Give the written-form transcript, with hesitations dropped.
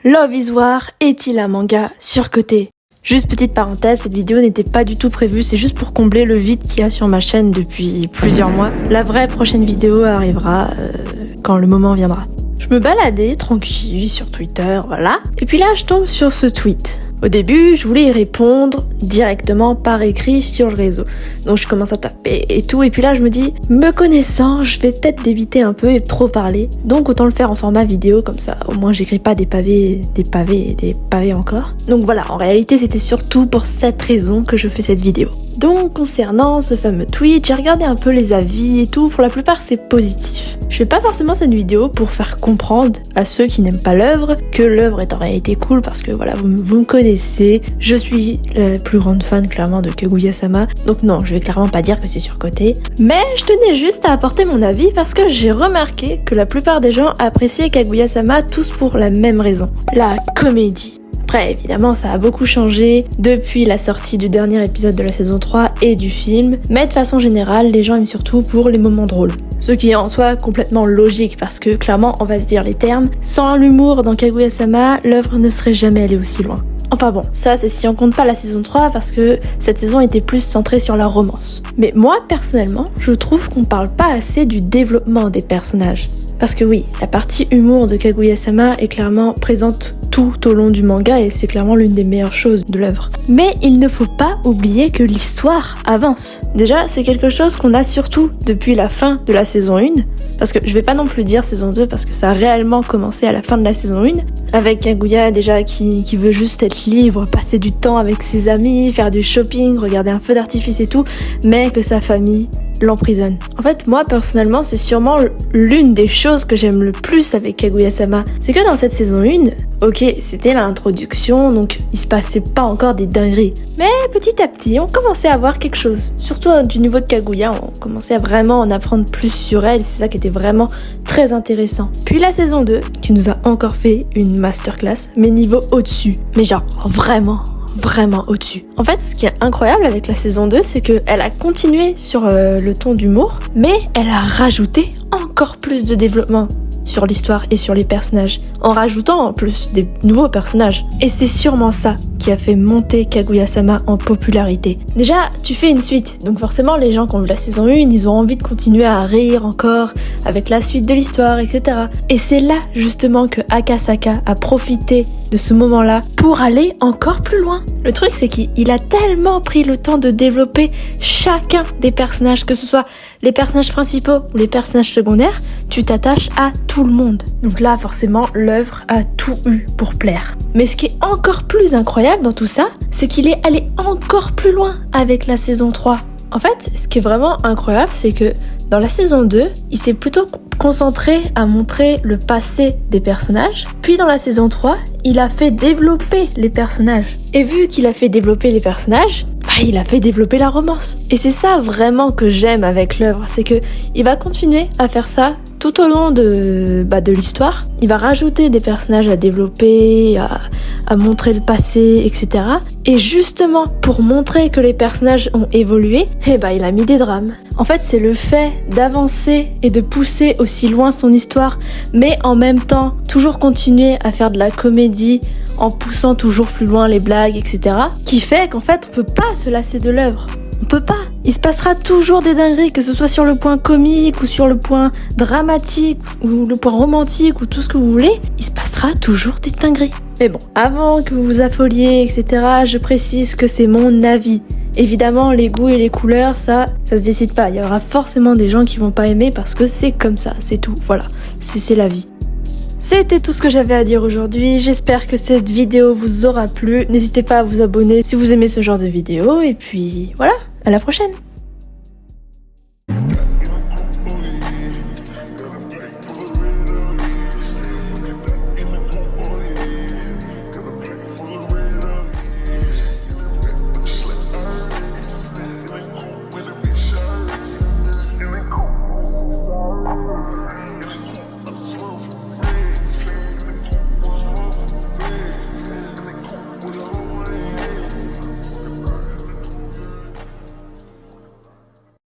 Love is War est-il un manga surcoté? Juste petite parenthèse, cette vidéo n'était pas du tout prévue, c'est juste pour combler le vide qu'il y a sur ma chaîne depuis plusieurs mois. La vraie prochaine vidéo arrivera quand le moment viendra. Je me baladais tranquille sur Twitter, voilà. Et puis là, je tombe sur ce tweet. Au début, je voulais y répondre directement par écrit sur le réseau. Donc je commence à taper et tout. Et puis là, je me dis, me connaissant, je vais peut-être débiter un peu et trop parler. Donc autant le faire en format vidéo, comme ça, au moins j'écris pas des pavés encore. Donc voilà, en réalité, c'était surtout pour cette raison que je fais cette vidéo. Donc concernant ce fameux tweet, j'ai regardé un peu les avis et tout. Pour la plupart, c'est positif. Je fais pas forcément cette vidéo pour faire comprendre à ceux qui n'aiment pas l'œuvre que l'œuvre est en réalité cool, parce que voilà, vous me connaissez, je suis la plus grande fan clairement de Kaguya-sama, donc non, je vais clairement pas dire que c'est surcoté, mais je tenais juste à apporter mon avis parce que j'ai remarqué que la plupart des gens appréciaient Kaguya-sama tous pour la même raison, la comédie. Après, évidemment, ça a beaucoup changé depuis la sortie du dernier épisode de la saison 3 et du film, mais de façon générale, les gens aiment surtout pour les moments drôles. Ce qui est en soi complètement logique, parce que clairement, on va se dire les termes, sans l'humour dans Kaguya-sama, l'œuvre ne serait jamais allée aussi loin. Enfin bon, ça c'est si on compte pas la saison 3, parce que cette saison était plus centrée sur la romance. Mais moi, personnellement, je trouve qu'on parle pas assez du développement des personnages. Parce que oui, la partie humour de Kaguya-sama est clairement présente tout au long du manga et c'est clairement l'une des meilleures choses de l'œuvre. Mais il ne faut pas oublier que l'histoire avance. Déjà, c'est quelque chose qu'on a surtout depuis la fin de la saison 1, parce que je vais pas non plus dire saison 2 parce que ça a réellement commencé à la fin de la saison 1, avec Kaguya déjà qui veut juste être libre, passer du temps avec ses amis, faire du shopping, regarder un feu d'artifice et tout, mais que sa famille l'emprisonne. En fait, moi personnellement, c'est sûrement l'une des choses que j'aime le plus avec Kaguya-sama. C'est que dans cette saison 1, ok, c'était l'introduction, donc il se passait pas encore des dingueries. Mais petit à petit, on commençait à voir quelque chose. Surtout du niveau de Kaguya, on commençait à vraiment en apprendre plus sur elle, c'est ça qui était vraiment très intéressant. Puis la saison 2, qui nous a encore fait une masterclass, mais niveau au-dessus. Mais genre, vraiment au-dessus. En fait, ce qui est incroyable avec la saison 2, c'est qu'elle a continué sur le ton d'humour, mais elle a rajouté encore plus de développement sur l'histoire et sur les personnages, en rajoutant en plus des nouveaux personnages. Et c'est sûrement ça qui a fait monter Kaguya-sama en popularité. Déjà, tu fais une suite, donc forcément les gens qui ont vu la saison 1, ils ont envie de continuer à rire encore avec la suite de l'histoire, etc. Et c'est là justement que Akasaka a profité de ce moment-là pour aller encore plus loin. Le truc, c'est qu'il a tellement pris le temps de développer chacun des personnages, que ce soit les personnages principaux ou les personnages secondaires, tu t'attaches à tout le monde. Donc là, forcément, l'œuvre a tout eu pour plaire. Mais ce qui est encore plus incroyable dans tout ça, c'est qu'il est allé encore plus loin avec la saison 3. En fait, ce qui est vraiment incroyable, c'est que dans la saison 2, il s'est plutôt concentré à montrer le passé des personnages. Puis dans la saison 3, il a fait développer les personnages. Et vu qu'il a fait développer les personnages, il a fait développer la romance. Et c'est ça vraiment que j'aime avec l'œuvre, c'est que il va continuer à faire ça tout au long de l'histoire. Il va rajouter des personnages à développer, à montrer le passé, etc. Et justement, pour montrer que les personnages ont évolué, il a mis des drames. En fait, c'est le fait d'avancer et de pousser aussi loin son histoire, mais en même temps, toujours continuer à faire de la comédie, en poussant toujours plus loin les blagues, etc. qui fait qu'en fait, on peut pas se lasser de l'œuvre. On peut pas. Il se passera toujours des dingueries, que ce soit sur le point comique ou sur le point dramatique ou le point romantique ou tout ce que vous voulez, il se passera toujours des dingueries. Mais bon, avant que vous vous affoliez, etc., je précise que c'est mon avis. Évidemment, les goûts et les couleurs, ça se décide pas. Il y aura forcément des gens qui vont pas aimer parce que c'est comme ça, c'est tout. Voilà, c'est la vie. C'était tout ce que j'avais à dire aujourd'hui, j'espère que cette vidéo vous aura plu. N'hésitez pas à vous abonner si vous aimez ce genre de vidéo, et puis voilà, à la prochaine!